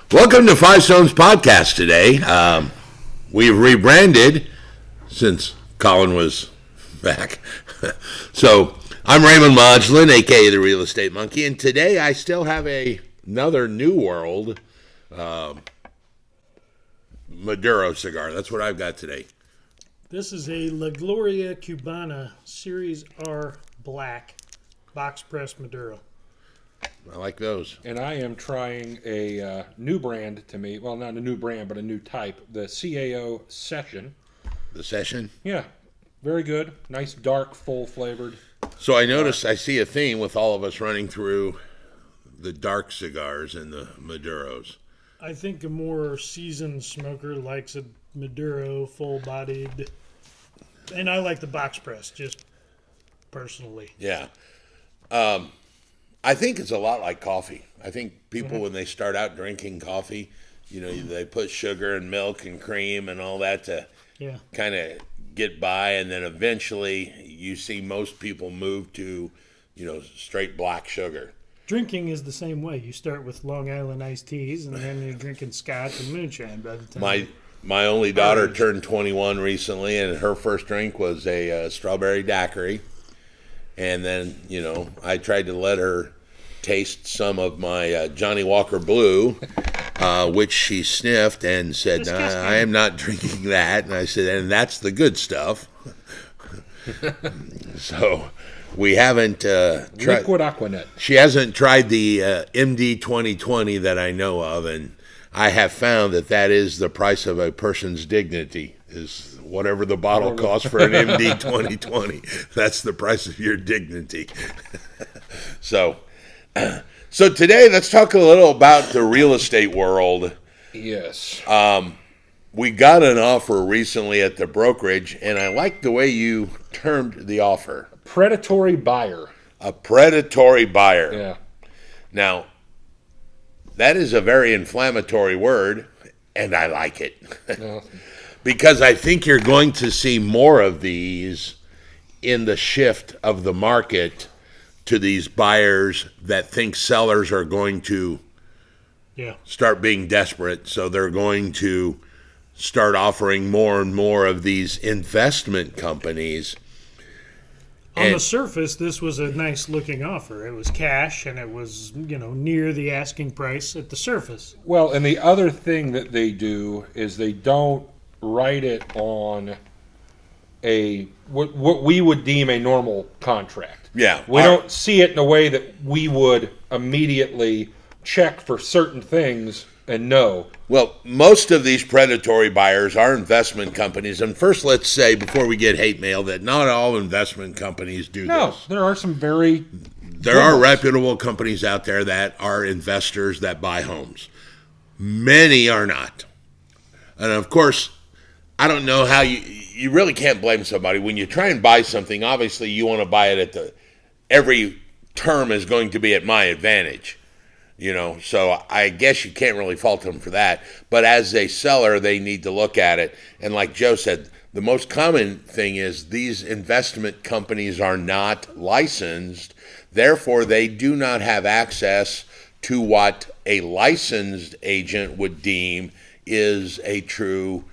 Welcome to Five Stones Podcast today. We've rebranded since Collin was back. So I'm Raymond, a.k.a. the Real Estate Monkey, and today I still have another New World Maduro cigar. That's what I've got today. This is a La Gloria Cubana Series R Black box press Maduro. I like those. And I am trying a new brand to me. Well, not a new brand, but a new type. The CAO Session. The Session? Yeah. Very good. Nice, dark, full flavored. So I noticed, I see a theme with all of us running through the dark cigars and the Maduros. I think a more seasoned smoker likes a Maduro full-bodied. And I like the box press, just personally. Yeah. I think it's a lot like coffee. I think people, when they start out drinking coffee, you know, they put sugar and milk and cream and all that to kind of get by. And then eventually you see most people move to, you know, straight black sugar. Drinking is the same way. You start with Long Island iced teas, and then you're drinking scotch and moonshine by the time. My only daughter turned 21 recently, and her first drink was a strawberry daiquiri. And then, you know, I tried to let her taste some of my Johnny Walker Blue, which she sniffed and said, I am not drinking that. And I said, and that's the good stuff. So we haven't tried. Liquid Aquanet. She hasn't tried the MD 2020 that I know of, and I have found that is the price of a person's dignity, is whatever the bottle costs for an MD 2020. That's the price of your dignity. So today, let's talk a little about the real estate world. Yes. We got an offer recently at the brokerage, and I like the way you termed the offer. Predatory buyer. A predatory buyer. Yeah. Now, that is a very inflammatory word, and I like it. No. Because I think you're going to see more of these in the shift of the market to these buyers that think sellers are going to start being desperate. So they're going to start offering more and more of these investment companies. On the surface, this was a nice looking offer. It was cash, and it was, you know, near the asking price at the surface. Well, and the other thing that they do is they don't write it on what we would deem a normal contract. Yeah. We don't see it in a way that we would immediately check for certain things and know. Well, most of these predatory buyers are investment companies. And first, let's say, before we get hate mail, that not all investment companies do No, this. there are some very... There are reputable companies out there that are investors that buy homes. Many are not. And of course, I don't know how you really can't blame somebody. When you try and buy something, obviously you want to buy it every term is going to be at my advantage. You know, so I guess you can't really fault them for that. But as a seller, they need to look at it. And like Joe said, the most common thing is these investment companies are not licensed. Therefore, they do not have access to what a licensed agent would deem is a true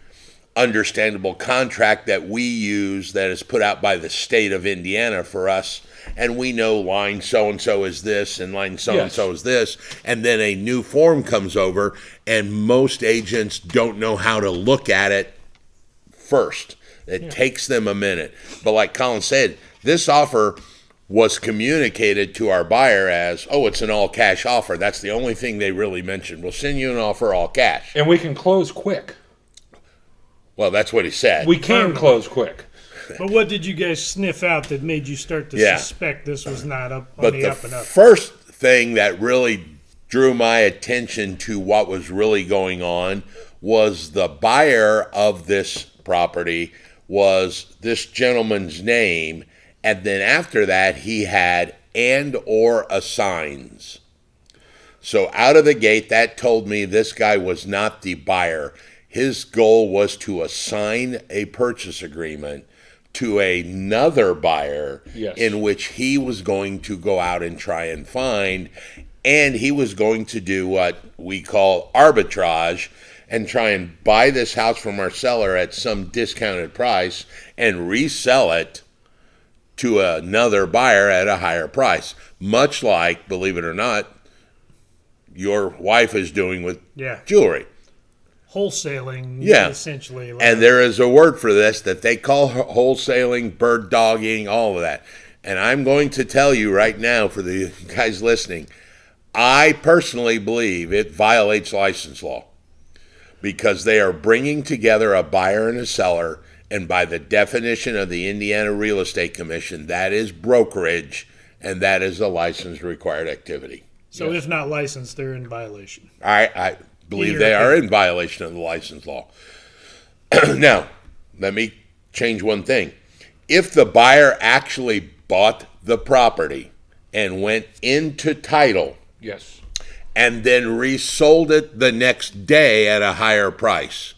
understandable contract that we use that is put out by the state of Indiana for us. And we know line so-and-so is this and line so-and-so is this. And then a new form comes over, and most agents don't know how to look at it first. It takes them a minute. But like Collin said, this offer was communicated to our buyer as, it's an all-cash offer. That's the only thing they really mentioned. We'll send you an offer all cash. And we can close quick. Well, that's what he said. We can close quick. But what did you guys sniff out that made you start to suspect this was not up and up? But the first thing that really drew my attention to what was really going on was the buyer of this property was this gentleman's name, and then after that he had and or assigns. So out of the gate, that told me this guy was not the buyer. His goal was to assign a purchase agreement to another buyer in which he was going to go out and try and find. and he was going to do what we call arbitrage and try and buy this house from our seller at some discounted price and resell it to another buyer at a higher price. Much like, believe it or not, your wife is doing with jewelry. Wholesaling, Yeah. essentially. And there is a word for this that they call wholesaling, bird dogging, all of that. And I'm going to tell you right now, for the guys listening, I personally believe it violates license law because they are bringing together a buyer and a seller, and by the definition of the Indiana Real Estate Commission, that is brokerage, and that is a license-required activity. So if not licensed, they're in violation. I believe they are in violation of the license law. Now, let me change one thing. If the buyer actually bought the property and went into title Yes. and then resold it the next day at a higher price,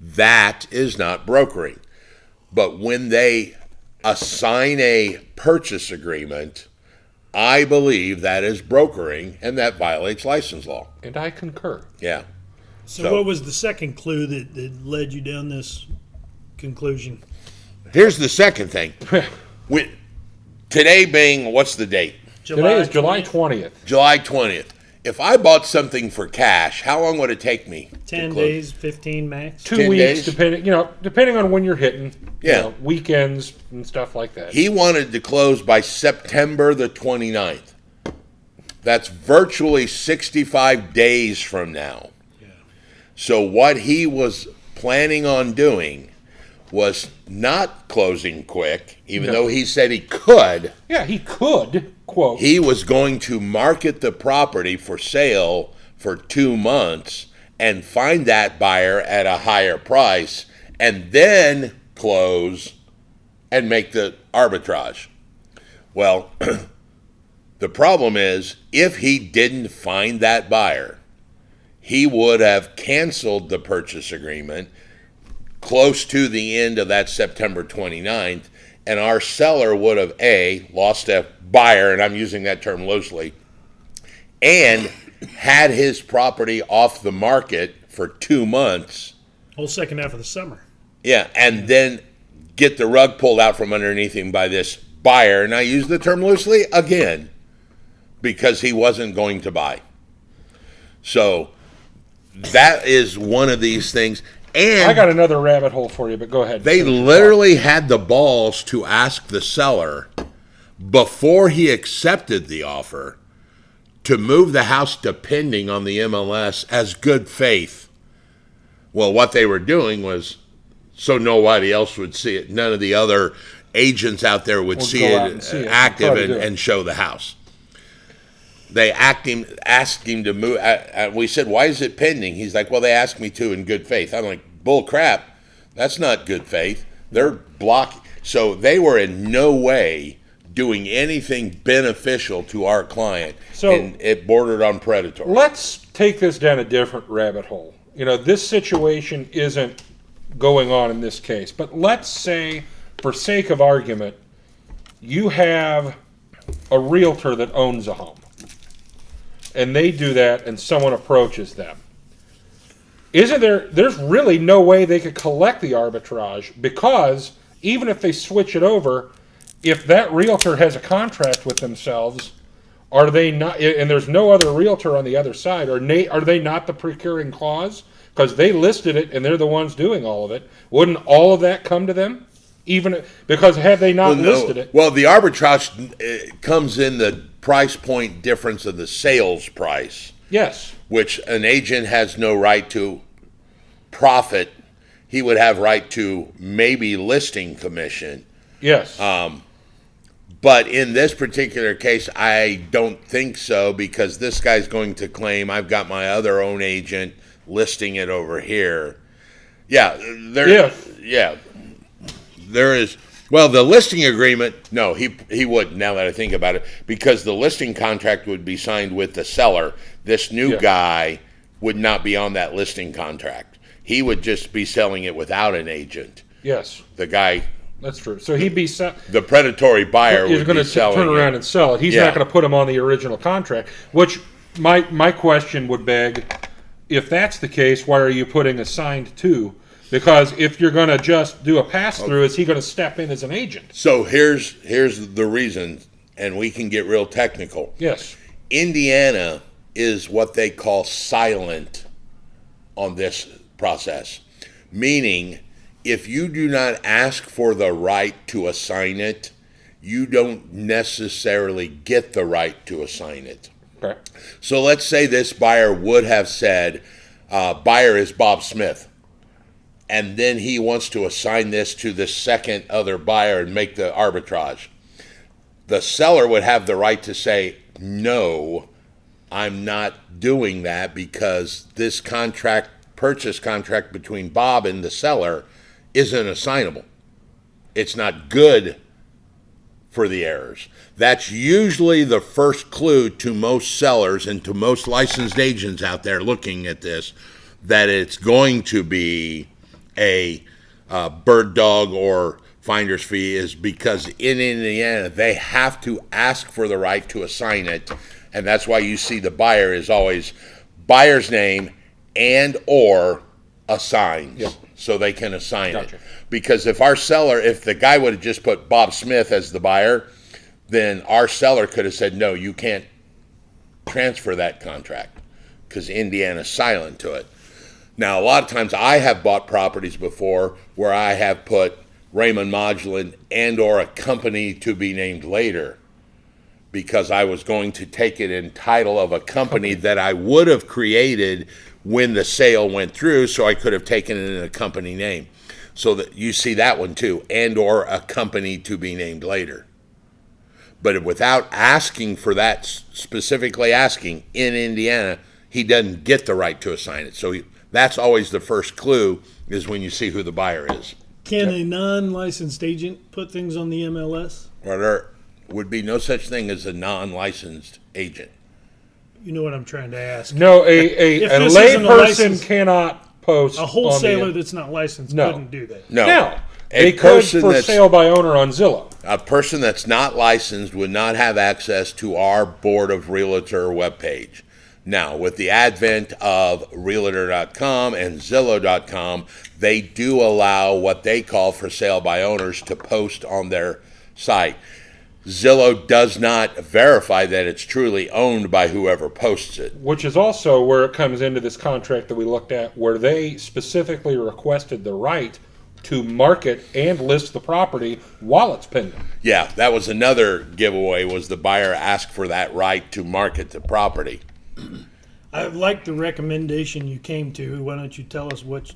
that is not brokering. But when they assign a purchase agreement, I believe that is brokering, and that violates license law. And I concur. Yeah. So what was the second clue that led you down this conclusion? Here's the second thing. Today being, what's the date? Today is July 20th. July 20th. If I bought something for cash, how long would it take me? 10 days, 15 max. 2 10 weeks, days? depending on when you're hitting. Yeah. Weekends and stuff like that. He wanted to close by September the 29th. That's virtually 65 days from now. Yeah. So what he was planning on doing was not closing quick, even though he said he could. Yeah, he could, quote. He was going to market the property for sale for 2 months and find that buyer at a higher price and then close and make the arbitrage. Well, the problem is if he didn't find that buyer, he would have canceled the purchase agreement close to the end of that September 29th, and our seller would have, A, lost a buyer, and I'm using that term loosely, and had his property off the market for 2 months. Whole second half of the summer. Yeah, and then get the rug pulled out from underneath him by this buyer, and I use the term loosely again, because he wasn't going to buy. So that is one of these things. And I got another rabbit hole for you, but go ahead. they literally had the balls to ask the seller before he accepted the offer to move the house depending on the MLS as good faith. Well, what they were doing was so nobody else would see it. None of the other agents out there would see it active and show the house. They asked him to move. We said, why is it pending? He's like, well, they asked me to in good faith. I'm like, bull crap. That's not good faith. They're blocking. So they were in no way doing anything beneficial to our client. So and it bordered on predatory. Let's take this down a different rabbit hole. This situation isn't going on in this case, but let's say, for sake of argument, you have a realtor that owns a home. And they do that, and someone approaches them. There's really no way they could collect the arbitrage, because even if they switch it over, if that realtor has a contract with themselves, are they not, and there's no other realtor on the other side, are they not the procuring clause? Because they listed it and they're the ones doing all of it. Wouldn't all of that come to them? Even because had they not listed it? Well, the arbitrage comes in the price point difference of the sales price. Yes. Which an agent has no right to profit. He would have right to maybe listing commission. Yes. But in this particular case, I don't think so, because this guy's going to claim, I've got my other own agent listing it over here. Yeah. There is. Well, the listing agreement, no, he wouldn't, now that I think about it, because the listing contract would be signed with the seller. This new guy would not be on that listing contract. He would just be selling it without an agent. Yes. The guy That's true. So he'd be The predatory buyer he's would going be to selling turn around it. and sell it. He's Yeah. not going to put him on the original contract. Which my question would beg, if that's the case, why are you putting assigned to? Because if you're going to just do a pass through, is he going to step in as an agent? So here's the reason, and we can get real technical. Yes. Indiana is what they call silent on this process, meaning if you do not ask for the right to assign it, you don't necessarily get the right to assign it. Okay. So let's say this buyer would have said, buyer is Bob Smith, and then he wants to assign this to the second other buyer and make the arbitrage. The seller would have the right to say, no, I'm not doing that because this purchase contract between Bob and the seller isn't assignable. It's not good for the heirs. That's usually the first clue to most sellers and to most licensed agents out there looking at this, that it's going to be a bird dog or finder's fee, is because in Indiana they have to ask for the right to assign it, and that's why you see the buyer is always buyer's name and or assigns. Yep. So they can assign Gotcha. it. Because if the guy would have just put Bob Smith as the buyer, then our seller could have said, no, you can't transfer that contract because Indiana's silent to it. Now, a lot of times I have bought properties before where I have put Raymond Modulin and or a company to be named later because I was going to take it in title of a company that I would have created when the sale went through, so I could have taken it in a company name. So that you see that one too, and or a company to be named later. But without asking for that, specifically asking in Indiana, he doesn't get the right to assign it. So that's always the first clue, is when you see who the buyer is. Can a non-licensed agent put things on the MLS? Well, there would be no such thing as a non-licensed agent. You know what I'm trying to ask. No, If a this lay isn't a person license- cannot post. A wholesaler on that's not licensed No. couldn't do that. No. No, A they could person for that's sale by owner on Zillow. a person that's not licensed would not have access to our Board of Realtor webpage. Now, with the advent of Realtor.com and Zillow.com, they do allow what they call for sale by owners to post on their site. Zillow does not verify that it's truly owned by whoever posts it. Which is also where it comes into this contract that we looked at, where they specifically requested the right to market and list the property while it's pending. Yeah, that was another giveaway, was the buyer asked for that right to market the property. I like the recommendation you came to. Why don't you tell us what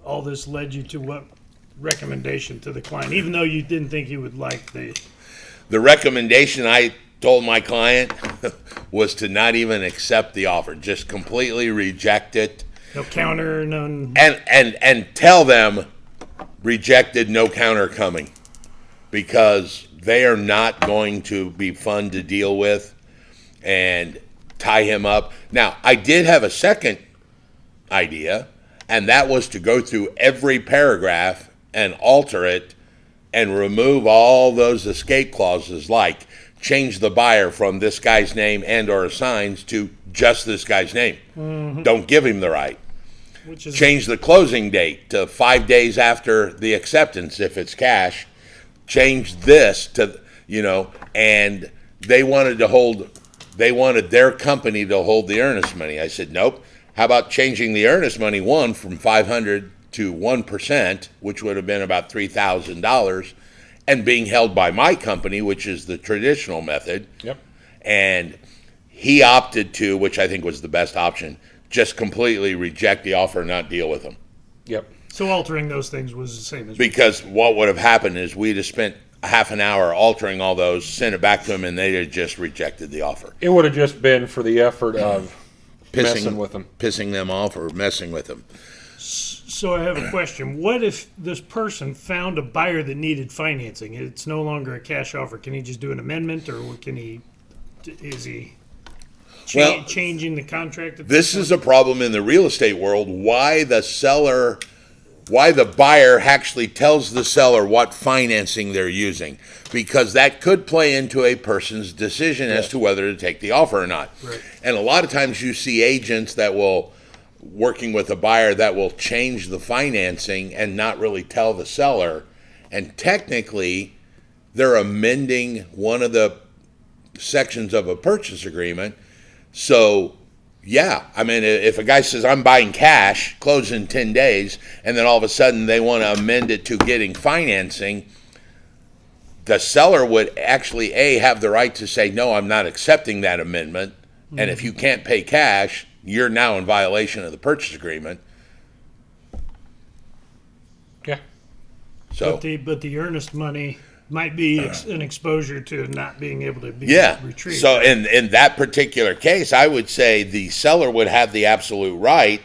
all this led you to, what recommendation to the client, even though you didn't think he would like The recommendation I told my client was to not even accept the offer, just completely reject it, no counter, none. and tell them rejected, no counter coming, because they are not going to be fun to deal with and tie him up. Now, I did have a second idea, and that was to go through every paragraph and alter it and remove all those escape clauses, like change the buyer from this guy's name and or assigns to just this guy's name. Mm-hmm. Don't give him the right. Which is Change the closing date to 5 days after the acceptance if it's cash. Change this to, and they wanted their company to hold the earnest money. I said, nope. How about changing the earnest money from 500 to 1%, which would have been about $3,000, and being held by my company, which is the traditional method. Yep. And he opted to, which I think was the best option, just completely reject the offer and not deal with them. Yep. so altering those things was the same as Because what would have happened is we'd have spent half an hour altering all those, sent it back to them, and they'd have just rejected the offer. It would have just been for the effort of messing with them. Pissing them off or messing with them. So I have a question. What if this person found a buyer that needed financing? It's no longer a cash offer. Can he just do an amendment, or is he Well, changing the contract? This is a problem in the real estate world. Why the seller why the buyer actually tells the seller what financing they're using, because that could play into a person's decision as to whether to take the offer or not. Right. And a lot of times you see agents that will, working with a buyer, that will change the financing and not really tell the seller, and technically they're amending one of the sections of a purchase agreement. So yeah, I mean, if a guy says, I'm buying cash, close in 10 days, and then all of a sudden they want to amend it to getting financing, the seller would actually, have the right to say, no, I'm not accepting that amendment. Mm-hmm. And if you can't pay cash, you're now in violation of the purchase agreement. Yeah. So, But the earnest money might be an exposure to not being able to be retrieved. So in that particular case, I would say the seller would have the absolute right,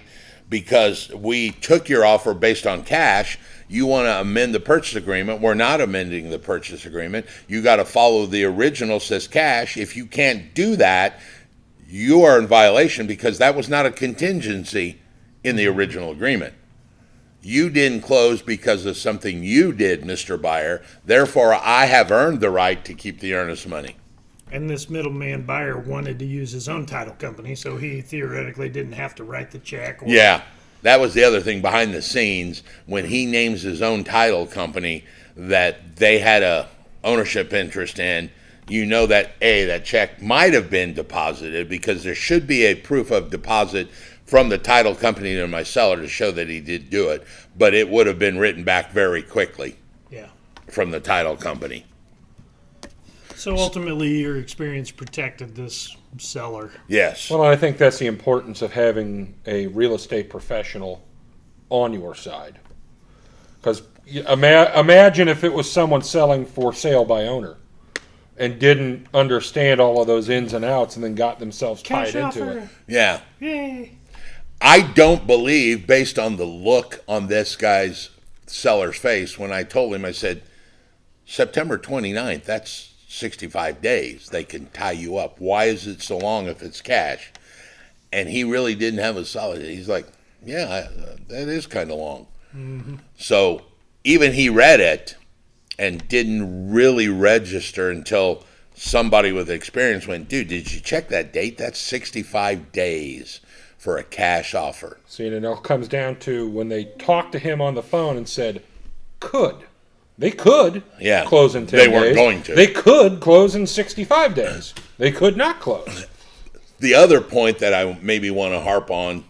because we took your offer based on cash. You want to amend the purchase agreement. We're not amending the purchase agreement. You got to follow the original, says cash. If you can't do that, you are in violation, because that was not a contingency in the original agreement. You didn't close because of something you did, Mr. Buyer. Therefore, I have earned the right to keep the earnest money. And this middleman buyer wanted to use his own title company, so he theoretically didn't have to write the check. Yeah, that was the other thing behind the scenes. When he names his own title company that they had a ownership interest in, you know that that check might have been deposited, because there should be a proof of deposit from the title company to my seller to show that he did do it, but it would have been written back very quickly from the title company. So ultimately, your experience protected this seller. Yes. Well, I think that's the importance of having a real estate professional on your side. Because imagine if it was someone selling for sale by owner and didn't understand all of those ins and outs and then got themselves tied into it. Yeah. Yay. I don't believe, based on the look on this guy's seller's face, when I told him, I said, September 29th, that's 65 days. They can tie you up. Why is it so long if it's cash? And he really didn't have a solid. He's like, yeah, that is kind of long. Mm-hmm. So even he read it and didn't really register until somebody with experience went, dude, did you check that date? That's 65 days for a cash offer. See, and it all comes down to when they talked to him on the phone and said, they could close in 10 days. They weren't going to. They could close in 65 days. They could not close. The other point that I maybe want to harp on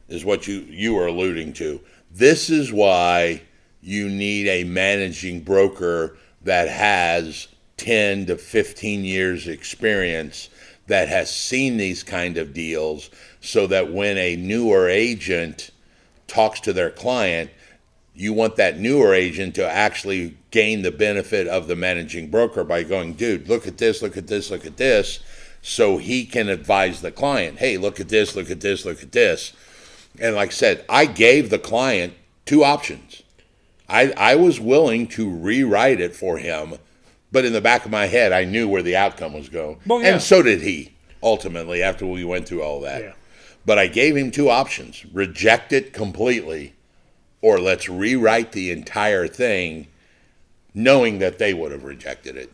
is what you were alluding to. This is why you need a managing broker that has 10 to 15 years experience, that has seen these kind of deals, so that when a newer agent talks to their client, you want that newer agent to actually gain the benefit of the managing broker by going, dude, look at this, look at this, look at this, so he can advise the client, hey, look at this, look at this, look at this. And like I said, I gave the client two options. I was willing to rewrite it for him, but in the back of my head, I knew where the outcome was going. Well, yeah. And so did he, ultimately, after we went through all that. Yeah. But I gave him two options: reject it completely, or let's rewrite the entire thing, knowing that they would have rejected it.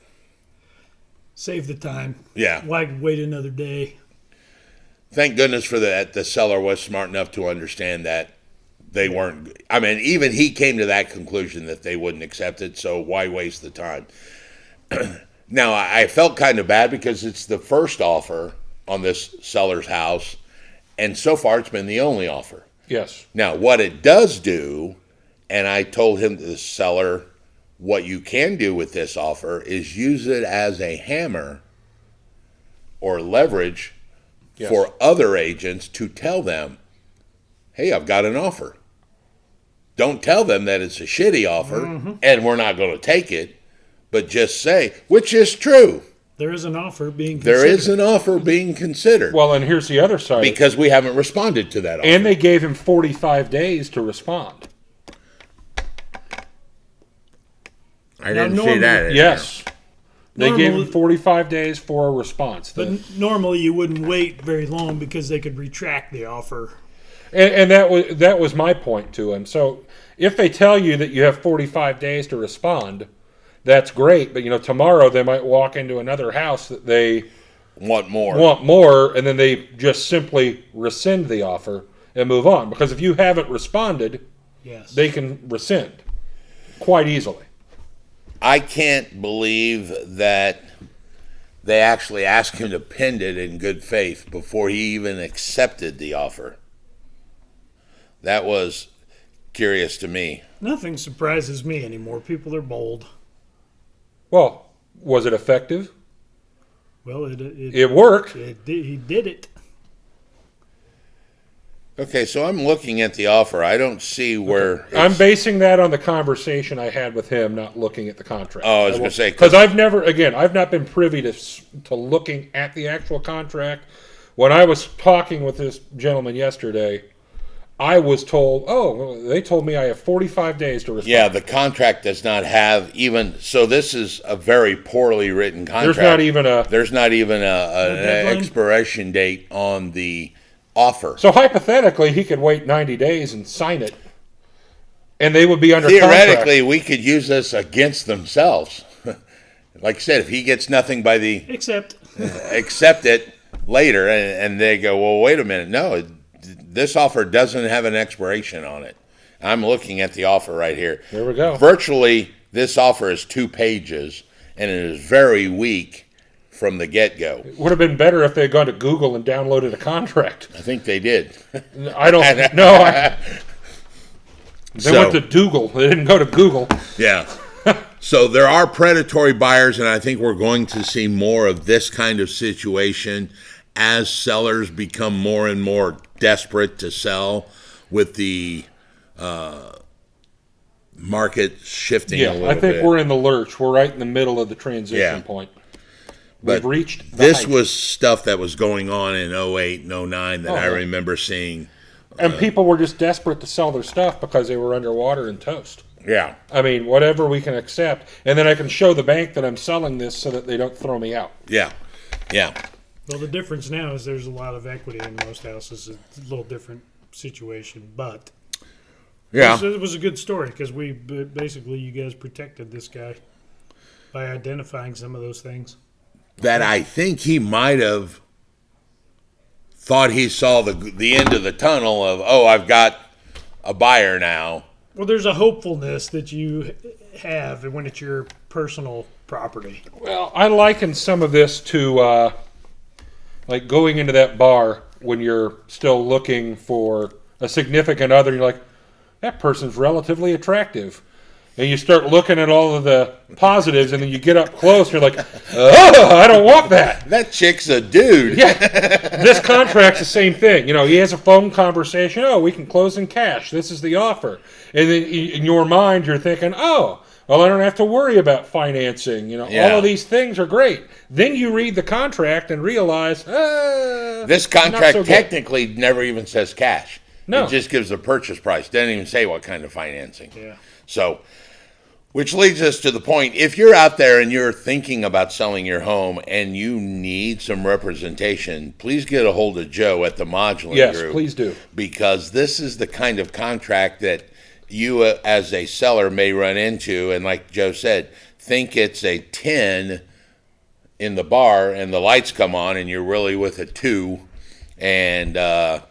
Save the time. Yeah. Why wait another day? Thank goodness for that. The seller was smart enough to understand that they weren't. I mean, even he came to that conclusion that they wouldn't accept it, so why waste the time? Now, I felt kind of bad because it's the first offer on this seller's house, and so far it's been the only offer. Yes. Now, what it does do, and I told him, the seller, what you can do with this offer is use it as a hammer or leverage for other agents to tell them, hey, I've got an offer. Don't tell them that it's a shitty offer and we're not going to take it, but just say, which is true. There is an offer being considered. There is an offer being considered. Well, and here's the other side. Because we haven't responded to that offer. And they gave him 45 days to respond. I didn't see that. Yes. They gave him 45 days for a response. But normally you wouldn't wait very long because they could retract the offer. And that was my point to him. So if they tell you that you have 45 days to respond, that's great. But tomorrow they might walk into another house that they want more, and then they just simply rescind the offer and move on. Because if you haven't responded, yes, they can rescind quite easily. I can't believe that they actually asked him to pend it in good faith before he even accepted the offer. That was curious to me. Nothing surprises me anymore. People are bold. Well, was it effective? Well, it worked. He did it. Okay, so I'm looking at the offer. I don't see where... I'm basing that on the conversation I had with him, not looking at the contract. Oh, I was going to say... Because I've not been privy to looking at the actual contract. When I was talking with this gentleman yesterday, I was told, they told me I have 45 days to respond. Yeah, the contract does not have even... So this is a very poorly written contract. There's not even an expiration date on the offer. So hypothetically, he could wait 90 days and sign it, and they would be under Theoretically, we could use this against themselves. Like I said, if he gets nothing by the... Accept it later, and they go, well, wait a minute. No, this offer doesn't have an expiration on it. I'm looking at the offer right here. There we go. Virtually, this offer is 2 pages, and it is very weak from the get-go. It would have been better if they had gone to Google and downloaded a contract. I think they did. I don't know. They went to Google. They didn't go to Google. Yeah. So there are predatory buyers, and I think we're going to see more of this kind of situation as sellers become more and more desperate to sell with the market shifting a little bit. I think we're in the lurch. We're right in the middle of the transition point. But we've reached this was stuff that was going on in 08 and 09 that I remember seeing. And people were just desperate to sell their stuff because they were underwater and toast. Yeah. I mean, whatever we can accept. And then I can show the bank that I'm selling this so that they don't throw me out. Yeah. Yeah. Well, the difference now is there's a lot of equity in most houses. It's a little different situation, but it was a good story because basically you guys protected this guy by identifying some of those things. That I think he might have thought he saw the end of the tunnel of, I've got a buyer now. Well, there's a hopefulness that you have when it's your personal property. Well, I liken some of this to like going into that bar when you're still looking for a significant other. You're like, that person's relatively attractive. And you start looking at all of the positives, and then you get up close, and you're like, I don't want that. That chick's a dude. Yeah. This contract's the same thing. He has a phone conversation. We can close in cash. This is the offer. And then in your mind, you're thinking, well, I don't have to worry about financing. All of these things are great. Then you read the contract and realize, this contract technically never even says cash. No. It just gives the purchase price. Doesn't even say what kind of financing. Yeah. So... Which leads us to the point, if you're out there and you're thinking about selling your home and you need some representation, please get a hold of Joe at the Modular Group. Yes, please do. Because this is the kind of contract that you as a seller may run into, and like Joe said, think it's a 10 in the bar and the lights come on and you're really with a 2 and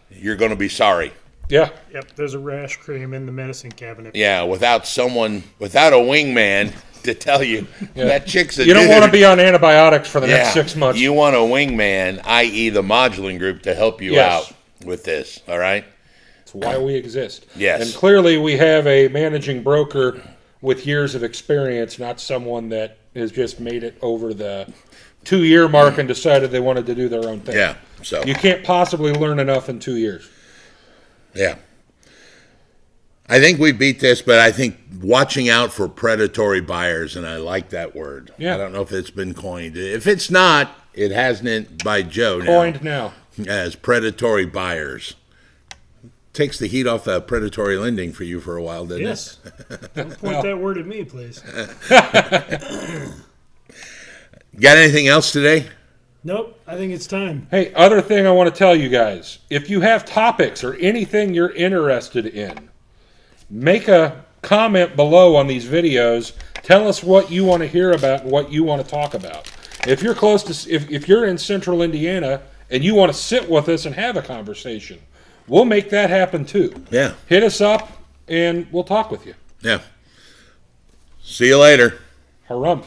you're going to be sorry. Yeah. Yep, there's a rash cream in the medicine cabinet. Yeah, without a wingman to tell you that chick's a dude. You don't want to be on antibiotics for the next 6 months. You want a wingman, i.e. the Modular Group, to help you out with this, all right? That's why we exist. Yes. And clearly we have a managing broker with years of experience, not someone that has just made it over the 2-year mark and decided they wanted to do their own thing. Yeah, so. You can't possibly learn enough in 2 years. Yeah. I think we beat this, but I think watching out for predatory buyers, and I like that word. Yeah. I don't know if it's been coined. If it's not, it hasn't by Joe coined now. As predatory buyers. Takes the heat off predatory lending for you for a while, doesn't it? Don't point that word at me, please. Got anything else today? Nope, I think it's time. Hey, other thing I want to tell you guys. If you have topics or anything you're interested in, make a comment below on these videos. Tell us what you want to hear about and what you want to talk about. If you're close to, if you're in central Indiana and you want to sit with us and have a conversation, we'll make that happen too. Yeah. Hit us up and we'll talk with you. Yeah. See you later. Harumph.